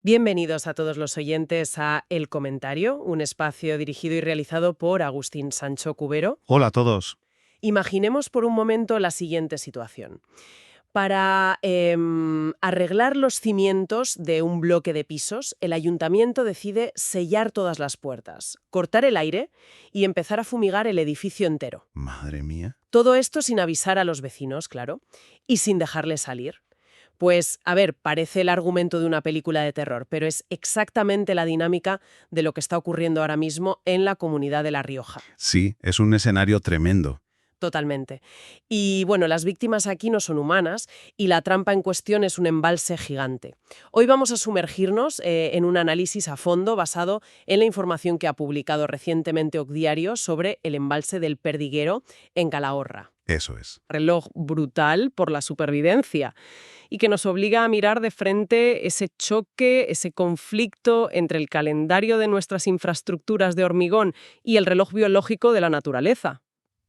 Bienvenidos a todos los oyentes a El Comentario, un espacio dirigido y realizado por Agustín Sancho Cubero. Hola a todos. Imaginemos por un momento la siguiente situación. Para arreglar los cimientos de un bloque de pisos, el ayuntamiento decide sellar todas las puertas, cortar el aire y empezar a fumigar el edificio entero. Madre mía. Todo esto sin avisar a los vecinos, claro, y sin dejarles salir. Pues, a ver, parece el argumento de una película de terror, pero es exactamente la dinámica de lo que está ocurriendo ahora mismo en la comunidad de La Rioja. Sí, es un escenario tremendo. Totalmente. Y bueno, las víctimas aquí no son humanas y la trampa en cuestión es un embalse gigante. Hoy vamos a sumergirnos en un análisis a fondo basado en la información que ha publicado recientemente OCDiario sobre el embalse del Perdiguero en Calahorra. Eso es. Reloj brutal por la supervivencia y que nos obliga a mirar de frente ese choque, ese conflicto entre el calendario de nuestras infraestructuras de hormigón y el reloj biológico de la naturaleza.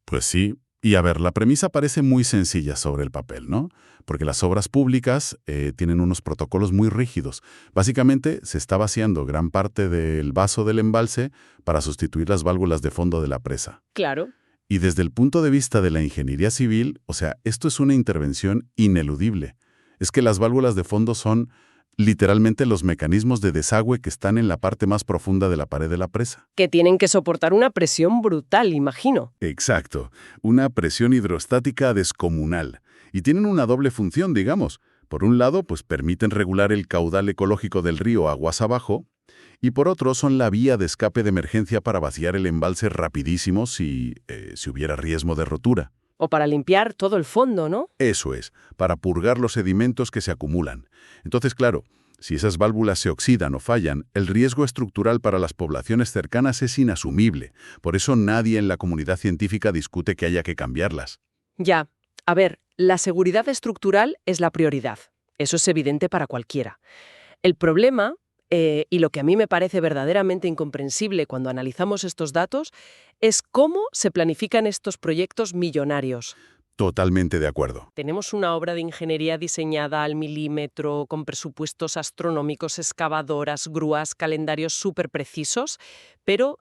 Pues sí, y a ver, la premisa parece muy sencilla sobre el papel, ¿no? Porque las obras públicas tienen unos protocolos muy rígidos. Básicamente, se está vaciando gran parte del vaso del embalse para sustituir las válvulas de fondo de la presa. Claro. Y desde el punto de vista de la ingeniería civil, o sea, esto es una intervención ineludible. Es que las válvulas de fondo son literalmente los mecanismos de desagüe que están en la parte más profunda de la pared de la presa. Que tienen que soportar una presión brutal, imagino. Exacto, una presión hidrostática descomunal. Y tienen una doble función, digamos. Por un lado, pues permiten regular el caudal ecológico del río aguas abajo, y por otro son la vía de escape de emergencia para vaciar el embalse rapidísimo si hubiera riesgo de rotura. O para limpiar todo el fondo, ¿no? Eso es, para purgar los sedimentos que se acumulan. Entonces, claro, si esas válvulas se oxidan o fallan, el riesgo estructural para las poblaciones cercanas es inasumible. Por eso nadie en la comunidad científica discute que haya que cambiarlas. Ya. A ver, la seguridad estructural es la prioridad. Eso es evidente para cualquiera. El problema, y lo que a mí me parece verdaderamente incomprensible cuando analizamos estos datos, es cómo se planifican estos proyectos millonarios. Totalmente de acuerdo. Tenemos una obra de ingeniería diseñada al milímetro, con presupuestos astronómicos, excavadoras, grúas, calendarios súper precisos, pero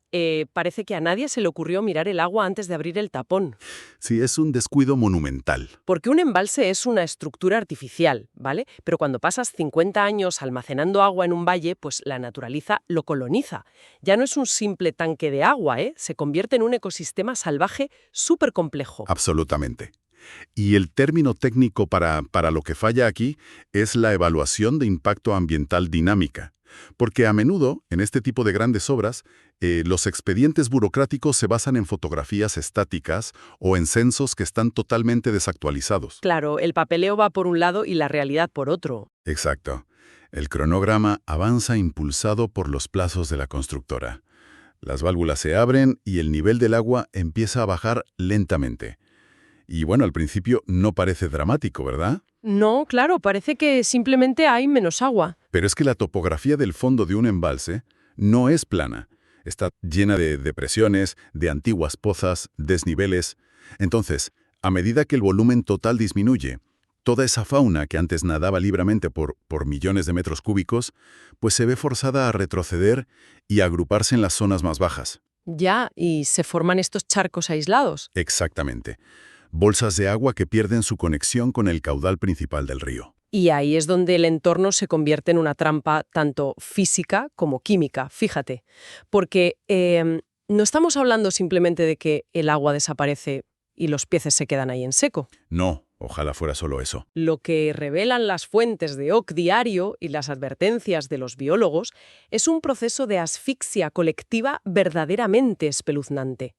parece que a nadie se le ocurrió mirar el agua antes de abrir el tapón. Sí, es un descuido monumental. Porque un embalse es una estructura artificial, ¿vale? Pero cuando pasas 50 años almacenando agua en un valle, pues la naturaleza lo coloniza. Ya no es un simple tanque de agua, ¿eh? Se convierte en un ecosistema salvaje súper complejo. Absolutamente. Y el término técnico para lo que falla aquí es la evaluación de impacto ambiental dinámica. Porque a menudo, en este tipo de grandes obras, los expedientes burocráticos se basan en fotografías estáticas o en censos que están totalmente desactualizados. Claro, el papeleo va por un lado y la realidad por otro. Exacto. El cronograma avanza impulsado por los plazos de la constructora. Las válvulas se abren y el nivel del agua empieza a bajar lentamente. Y bueno, al principio no parece dramático, ¿verdad? No, claro, parece que simplemente hay menos agua. Pero es que la topografía del fondo de un embalse no es plana. Está llena de depresiones, de antiguas pozas, desniveles. Entonces, a medida que el volumen total disminuye, toda esa fauna que antes nadaba libremente por millones de metros cúbicos, pues se ve forzada a retroceder y a agruparse en las zonas más bajas. Ya, y se forman estos charcos aislados. Exactamente. Bolsas de agua que pierden su conexión con el caudal principal del río. Y ahí es donde el entorno se convierte en una trampa tanto física como química, fíjate. Porque no estamos hablando simplemente de que el agua desaparece y los peces se quedan ahí en seco. No, ojalá fuera solo eso. Lo que revelan las fuentes de OCDiario y las advertencias de los biólogos es un proceso de asfixia colectiva verdaderamente espeluznante.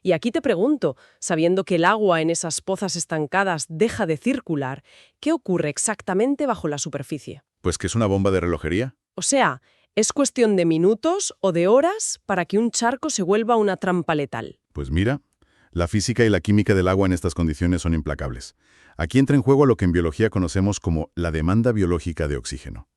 Y aquí te pregunto, sabiendo que el agua en esas pozas estancadas deja de circular, ¿qué ocurre exactamente bajo la superficie? Pues que es una bomba de relojería. O sea, ¿es cuestión de minutos o de horas para que un charco se vuelva una trampa letal? Pues mira, la física y la química del agua en estas condiciones son implacables. Aquí entra en juego lo que en biología conocemos como la demanda biológica de oxígeno.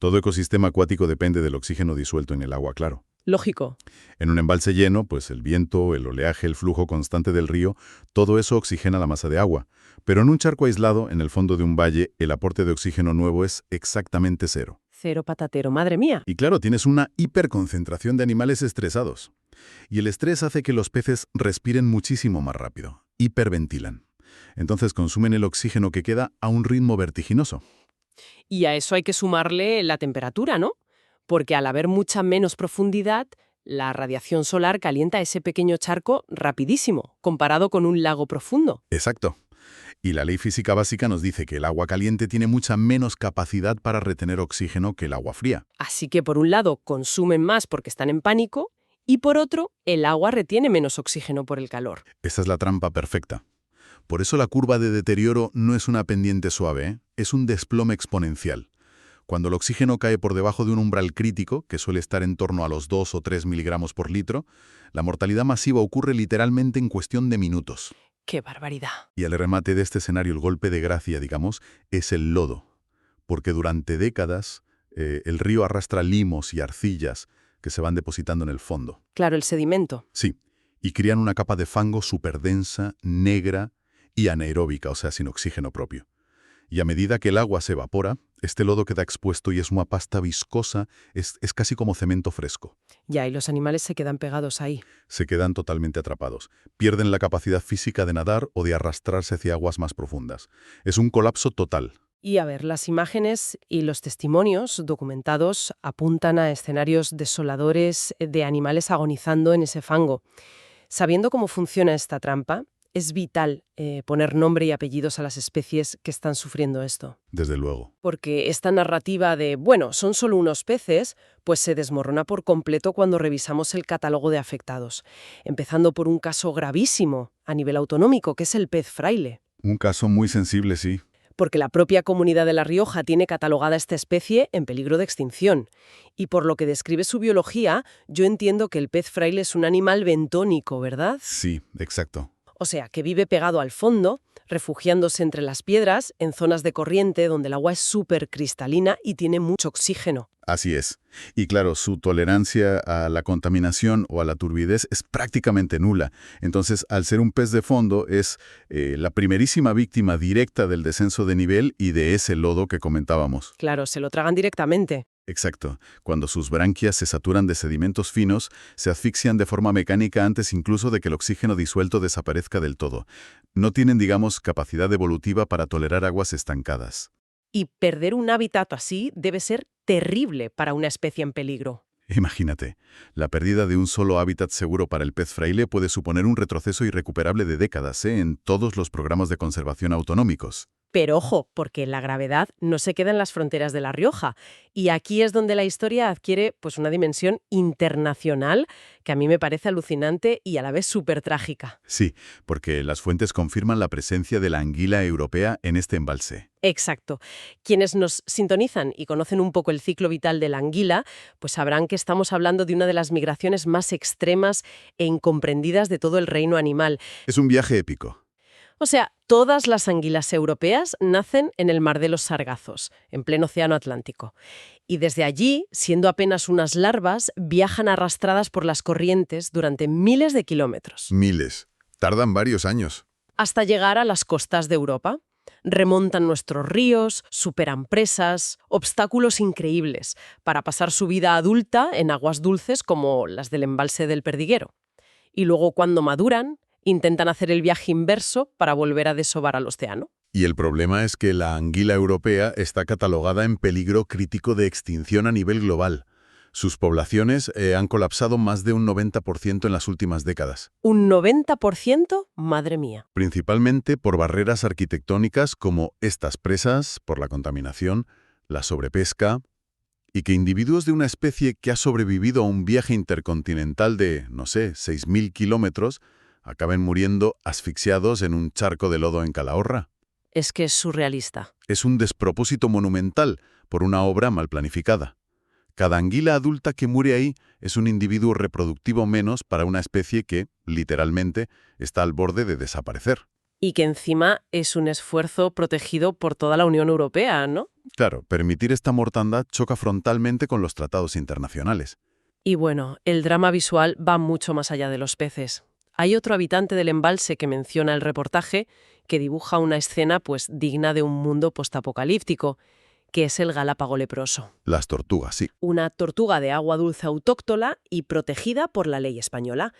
Todo ecosistema acuático depende del oxígeno disuelto en el agua, claro. Lógico. En un embalse lleno, pues el viento, el oleaje, el flujo constante del río, todo eso oxigena la masa de agua. Pero en un charco aislado, en el fondo de un valle, el aporte de oxígeno nuevo es exactamente cero. Cero patatero, madre mía. Y claro, tienes una hiperconcentración de animales estresados. Y el estrés hace que los peces respiren muchísimo más rápido, hiperventilan. Entonces consumen el oxígeno que queda a un ritmo vertiginoso. Y a eso hay que sumarle la temperatura, ¿no? Porque al haber mucha menos profundidad, la radiación solar calienta ese pequeño charco rapidísimo, comparado con un lago profundo. Exacto. Y la ley física básica nos dice que el agua caliente tiene mucha menos capacidad para retener oxígeno que el agua fría. Así que por un lado consumen más porque están en pánico y por otro el agua retiene menos oxígeno por el calor. Esa es la trampa perfecta. Por eso la curva de deterioro no es una pendiente suave, ¿eh? Es un desplome exponencial. Cuando el oxígeno cae por debajo de un umbral crítico, que suele estar en torno a los 2 o 3 miligramos por litro, la mortalidad masiva ocurre literalmente en cuestión de minutos. ¡Qué barbaridad! Y el remate de este escenario, el golpe de gracia, digamos, es el lodo. Porque durante décadas el río arrastra limos y arcillas que se van depositando en el fondo. Claro, el sedimento. Sí, y crean una capa de fango superdensa, negra y anaeróbica, o sea, sin oxígeno propio. Y a medida que el agua se evapora, este lodo queda expuesto y es una pasta viscosa, es casi como cemento fresco. Ya, y los animales se quedan pegados ahí. Se quedan totalmente atrapados. Pierden la capacidad física de nadar o de arrastrarse hacia aguas más profundas. Es un colapso total. Y a ver, las imágenes y los testimonios documentados apuntan a escenarios desoladores de animales agonizando en ese fango. Sabiendo cómo funciona esta trampa, es vital poner nombre y apellidos a las especies que están sufriendo esto. Desde luego. Porque esta narrativa de, bueno, son solo unos peces, pues se desmorona por completo cuando revisamos el catálogo de afectados. Empezando por un caso gravísimo a nivel autonómico, que es el pez fraile. Un caso muy sensible, sí. Porque la propia Comunidad de La Rioja tiene catalogada esta especie en peligro de extinción. Y por lo que describe su biología, yo entiendo que el pez fraile es un animal bentónico, ¿verdad? Sí, exacto. O sea, que vive pegado al fondo, refugiándose entre las piedras, en zonas de corriente donde el agua es súper cristalina y tiene mucho oxígeno. Así es. Y claro, su tolerancia a la contaminación o a la turbidez es prácticamente nula. Entonces, al ser un pez de fondo, es la primerísima víctima directa del descenso de nivel y de ese lodo que comentábamos. Claro, se lo tragan directamente. Exacto. Cuando sus branquias se saturan de sedimentos finos, se asfixian de forma mecánica antes incluso de que el oxígeno disuelto desaparezca del todo. No tienen, digamos, capacidad evolutiva para tolerar aguas estancadas. Y perder un hábitat así debe ser terrible para una especie en peligro. Imagínate, la pérdida de un solo hábitat seguro para el pez fraile puede suponer un retroceso irrecuperable de décadas, en todos los programas de conservación autonómicos. Pero ojo, porque la gravedad no se queda en las fronteras de La Rioja. Y aquí es donde la historia adquiere pues, una dimensión internacional que a mí me parece alucinante y a la vez súper trágica. Sí, porque las fuentes confirman la presencia de la anguila europea en este embalse. Exacto. Quienes nos sintonizan y conocen un poco el ciclo vital de la anguila, pues sabrán que estamos hablando de una de las migraciones más extremas e incomprendidas de todo el reino animal. Es un viaje épico. O sea, todas las anguilas europeas nacen en el Mar de los Sargazos, en pleno Océano Atlántico. Y desde allí, siendo apenas unas larvas, viajan arrastradas por las corrientes durante miles de kilómetros. Miles. Tardan varios años. Hasta llegar a las costas de Europa. Remontan nuestros ríos, superan presas, obstáculos increíbles, para pasar su vida adulta en aguas dulces como las del embalse del Perdiguero. Y luego, cuando maduran, intentan hacer el viaje inverso para volver a desovar al océano. Y el problema es que la anguila europea está catalogada en peligro crítico de extinción a nivel global. Sus poblaciones han colapsado más de un 90% en las últimas décadas. ¿Un 90%? Madre mía. Principalmente por barreras arquitectónicas como estas presas, por la contaminación, la sobrepesca, y que individuos de una especie que ha sobrevivido a un viaje intercontinental de, no sé, 6.000 kilómetros, acaben muriendo asfixiados en un charco de lodo en Calahorra. Es que es surrealista. Es un despropósito monumental por una obra mal planificada. Cada anguila adulta que muere ahí es un individuo reproductivo menos para una especie que, literalmente, está al borde de desaparecer. Y que encima es un esfuerzo protegido por toda la Unión Europea, ¿no? Claro, permitir esta mortandad choca frontalmente con los tratados internacionales. Y bueno, el drama visual va mucho más allá de los peces. Hay otro habitante del embalse que menciona el reportaje que dibuja una escena pues digna de un mundo postapocalíptico. que es el galápago leproso. Las tortugas, sí. Una tortuga de agua dulce autóctona y protegida por la ley española,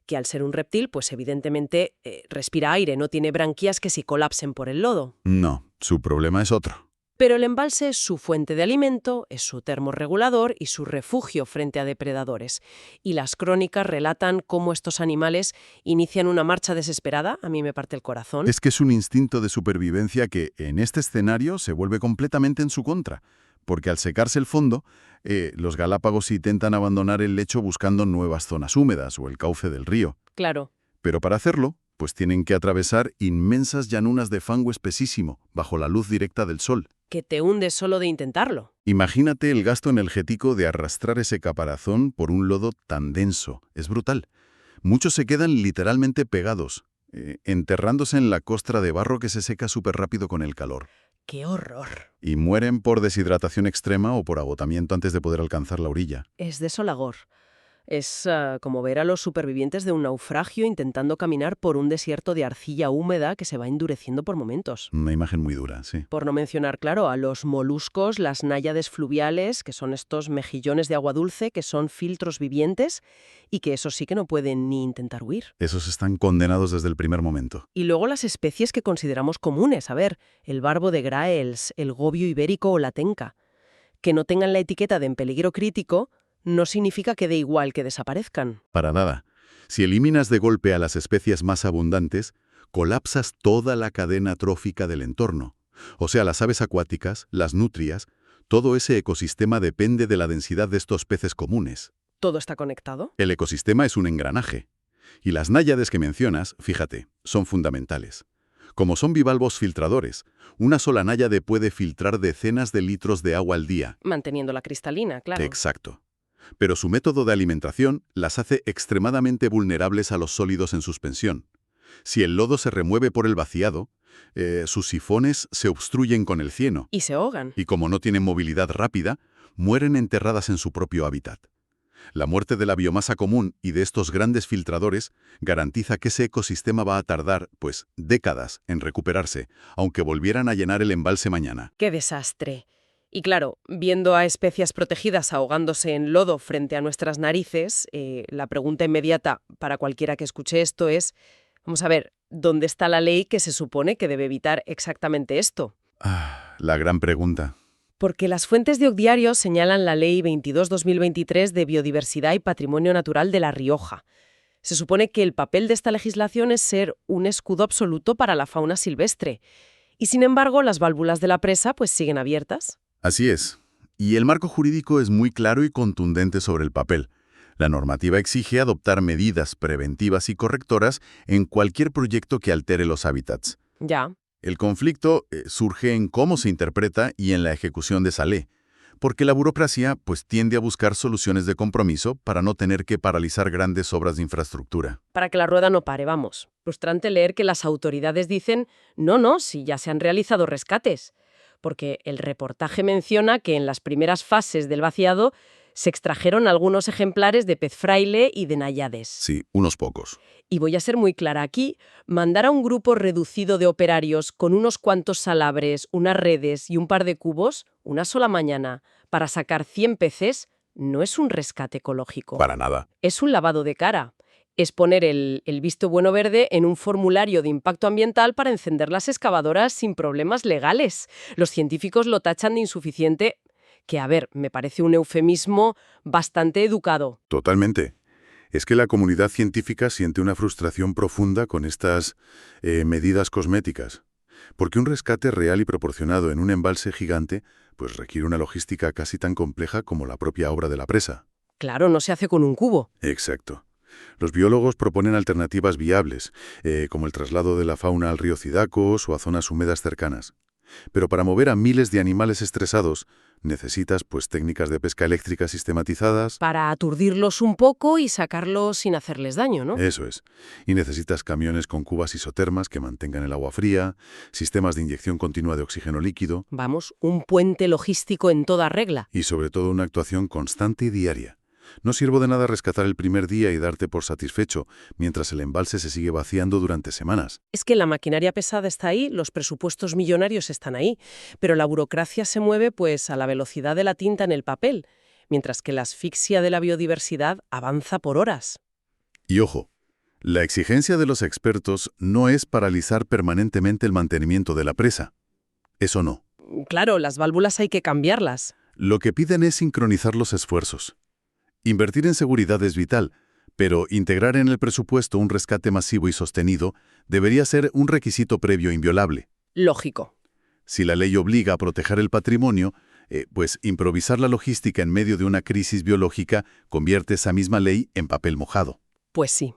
que al ser un reptil, pues evidentemente respira aire, no tiene branquias que se colapsen por el lodo. No, su problema es otro. Pero el embalse es su fuente de alimento, es su termorregulador y su refugio frente a depredadores. Y las crónicas relatan cómo estos animales inician una marcha desesperada, a mí me parte el corazón. Es que es un instinto de supervivencia que, en este escenario, se vuelve completamente en su contra. Porque al secarse el fondo, los galápagos intentan abandonar el lecho buscando nuevas zonas húmedas o el cauce del río. Claro. Pero para hacerlo, pues tienen que atravesar inmensas llanuras de fango espesísimo, bajo la luz directa del sol. Que te hundes solo de intentarlo. Imagínate el gasto energético de arrastrar ese caparazón por un lodo tan denso. Es brutal. Muchos se quedan literalmente pegados, enterrándose en la costra de barro que se seca súper rápido con el calor. ¡Qué horror! Y mueren por deshidratación extrema o por agotamiento antes de poder alcanzar la orilla. Es desolador. Es como ver a los supervivientes de un naufragio intentando caminar por un desierto de arcilla húmeda que se va endureciendo por momentos. Una imagen muy dura, sí. Por no mencionar, claro, a los moluscos, las náyades fluviales, que son estos mejillones de agua dulce, que son filtros vivientes y que eso sí que no pueden ni intentar huir. Esos están condenados desde el primer momento. Y luego las especies que consideramos comunes, a ver, el barbo de Graels, el gobio ibérico o la tenca. Que no tengan la etiqueta de en peligro crítico no significa que dé igual que desaparezcan. Para nada. Si eliminas de golpe a las especies más abundantes, colapsas toda la cadena trófica del entorno. O sea, las aves acuáticas, las nutrias, todo ese ecosistema depende de la densidad de estos peces comunes. ¿Todo está conectado? El ecosistema es un engranaje. Y las náyades que mencionas, fíjate, son fundamentales. Como son bivalvos filtradores, una sola náyade puede filtrar decenas de litros de agua al día. Manteniendo la cristalina, claro. Exacto. Pero su método de alimentación las hace extremadamente vulnerables a los sólidos en suspensión. Si el lodo se remueve por el vaciado, sus sifones se obstruyen con el cieno. Y se ahogan. Y como no tienen movilidad rápida, mueren enterradas en su propio hábitat. La muerte de la biomasa común y de estos grandes filtradores garantiza que ese ecosistema va a tardar, pues, décadas en recuperarse, aunque volvieran a llenar el embalse mañana. ¡Qué desastre! Y claro, viendo a especies protegidas ahogándose en lodo frente a nuestras narices, la pregunta inmediata para cualquiera que escuche esto es, vamos a ver, ¿dónde está la ley que se supone que debe evitar exactamente esto? La gran pregunta. Porque las fuentes de Ocdiario señalan la Ley 22/2023 de Biodiversidad y Patrimonio Natural de La Rioja. Se supone que el papel de esta legislación es ser un escudo absoluto para la fauna silvestre. Y sin embargo, las válvulas de la presa pues siguen abiertas. Así es. Y el marco jurídico es muy claro y contundente sobre el papel. La normativa exige adoptar medidas preventivas y correctoras en cualquier proyecto que altere los hábitats. Ya. El conflicto surge en cómo se interpreta y en la ejecución de esa ley, porque la burocracia pues tiende a buscar soluciones de compromiso para no tener que paralizar grandes obras de infraestructura. Para que la rueda no pare, vamos. Frustrante leer que las autoridades dicen, no, si ya se han realizado rescates. Porque el reportaje menciona que en las primeras fases del vaciado se extrajeron algunos ejemplares de pez fraile y de náyades. Sí, unos pocos. Y voy a ser muy clara aquí, mandar a un grupo reducido de operarios con unos cuantos salabres, unas redes y un par de cubos, una sola mañana, para sacar 100 peces, no es un rescate ecológico. Para nada. Es un lavado de cara. Es poner el visto bueno verde en un formulario de impacto ambiental para encender las excavadoras sin problemas legales. Los científicos lo tachan de insuficiente, que, a ver, me parece un eufemismo bastante educado. Totalmente. Es que la comunidad científica siente una frustración profunda con estas medidas cosméticas. Porque un rescate real y proporcionado en un embalse gigante pues requiere una logística casi tan compleja como la propia obra de la presa. Claro, no se hace con un cubo. Exacto. Los biólogos proponen alternativas viables, como el traslado de la fauna al río Cidacos o a zonas húmedas cercanas. Pero para mover a miles de animales estresados, necesitas pues técnicas de pesca eléctrica sistematizadas. Para aturdirlos un poco y sacarlos sin hacerles daño, ¿no? Eso es. Y necesitas camiones con cubas isotermas que mantengan el agua fría, sistemas de inyección continua de oxígeno líquido. Vamos, un puente logístico en toda regla. Y sobre todo una actuación constante y diaria. No sirve de nada rescatar el primer día y darte por satisfecho, mientras el embalse se sigue vaciando durante semanas. Es que la maquinaria pesada está ahí, los presupuestos millonarios están ahí, pero la burocracia se mueve pues a la velocidad de la tinta en el papel, mientras que la asfixia de la biodiversidad avanza por horas. Y ojo, la exigencia de los expertos no es paralizar permanentemente el mantenimiento de la presa. Eso no. Claro, las válvulas hay que cambiarlas. Lo que piden es sincronizar los esfuerzos. Invertir en seguridad es vital, pero integrar en el presupuesto un rescate masivo y sostenido debería ser un requisito previo inviolable. Lógico. Si la ley obliga a proteger el patrimonio, pues improvisar la logística en medio de una crisis biológica convierte esa misma ley en papel mojado. Pues sí.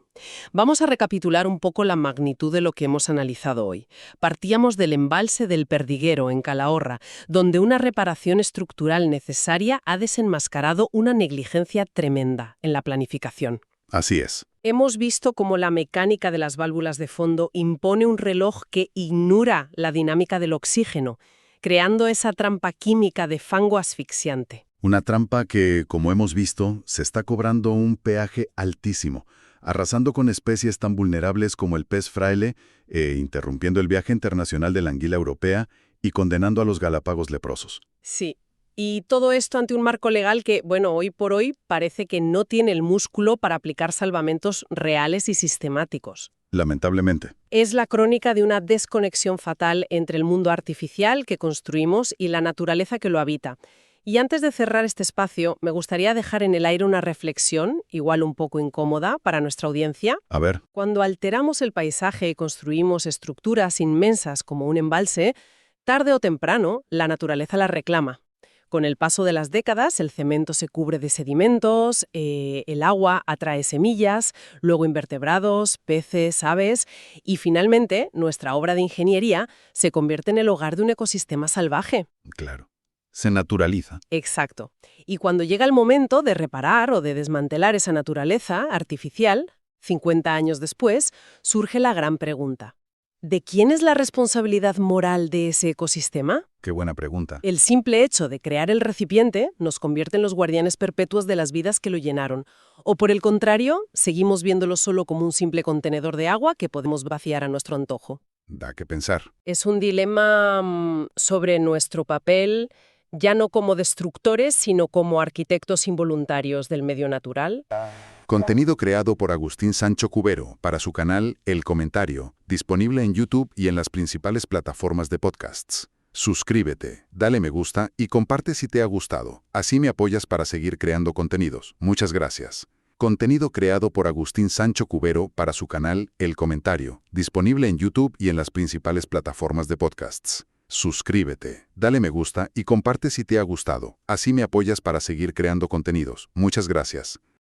Vamos a recapitular un poco la magnitud de lo que hemos analizado hoy. Partíamos del embalse del Perdiguero, en Calahorra, donde una reparación estructural necesaria ha desenmascarado una negligencia tremenda en la planificación. Así es. Hemos visto cómo la mecánica de las válvulas de fondo impone un reloj que ignora la dinámica del oxígeno, creando esa trampa química de fango asfixiante. Una trampa que, como hemos visto, se está cobrando un peaje altísimo, arrasando con especies tan vulnerables como el pez fraile, interrumpiendo el viaje internacional de la anguila europea y condenando a los galápagos leprosos. Sí. Y todo esto ante un marco legal que, bueno, hoy por hoy parece que no tiene el músculo para aplicar salvamentos reales y sistemáticos. Lamentablemente. Es la crónica de una desconexión fatal entre el mundo artificial que construimos y la naturaleza que lo habita. Y antes de cerrar este espacio, me gustaría dejar en el aire una reflexión, igual un poco incómoda para nuestra audiencia. A ver. Cuando alteramos el paisaje y construimos estructuras inmensas como un embalse, tarde o temprano la naturaleza la reclama. Con el paso de las décadas, el cemento se cubre de sedimentos, el agua atrae semillas, luego invertebrados, peces, aves, y finalmente nuestra obra de ingeniería se convierte en el hogar de un ecosistema salvaje. Claro. Se naturaliza. Exacto. Y cuando llega el momento de reparar o de desmantelar esa naturaleza artificial, 50 años después, surge la gran pregunta. ¿De quién es la responsabilidad moral de ese ecosistema? Qué buena pregunta. El simple hecho de crear el recipiente nos convierte en los guardianes perpetuos de las vidas que lo llenaron. O por el contrario, seguimos viéndolo solo como un simple contenedor de agua que podemos vaciar a nuestro antojo. Da que pensar. Es un dilema sobre nuestro papel, ya no como destructores, sino como arquitectos involuntarios del medio natural. Contenido creado por Agustín Sancho Cubero para su canal El Comentario, disponible en YouTube y en las principales plataformas de podcasts. Suscríbete, dale me gusta y comparte si te ha gustado. Así me apoyas para seguir creando contenidos. Muchas gracias. Contenido creado por Agustín Sancho Cubero para su canal El Comentario, disponible en YouTube y en las principales plataformas de podcasts. Suscríbete, dale me gusta y comparte si te ha gustado. Así me apoyas para seguir creando contenidos. Muchas gracias.